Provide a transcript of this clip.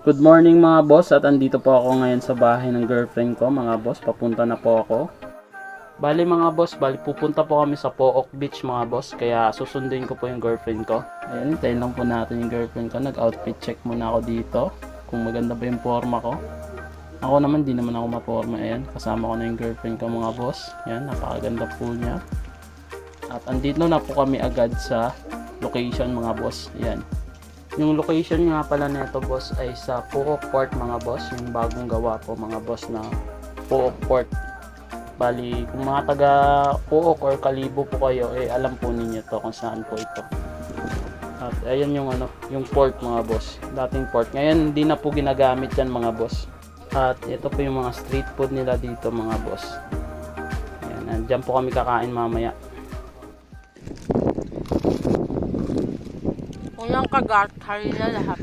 Good morning mga boss, at andito po ako ngayon sa bahay ng girlfriend ko mga boss. Papunta na po ako. Bali mga boss, pupunta po kami sa Pook Beach mga boss. Kaya susunduin ko po yung girlfriend ko. Ayan, hintayin lang po natin yung girlfriend ko. Nag-outfit check muna ako dito. Kung maganda ba yung forma ko. Ako naman, di naman ako maporma. Ayan, kasama ko na yung girlfriend ko mga boss. Ayan, napakaganda po niya. At andito na po kami agad sa location mga boss. Ayan. Yung location nga pala nito boss ay sa Pook Port mga boss, yung bagong gawa po mga boss na Pook Port. Bali, kung mga taga Pook or Kalibo po kayo, alam po ninyo to kung saan po ito. At ayan yung yung port mga boss, dating port. Ngayon hindi na po ginagamit yan mga boss. At ito po yung mga street food nila dito mga boss. Ayan, andyan po kami kakain mamaya. Unang kagat, harina lahat.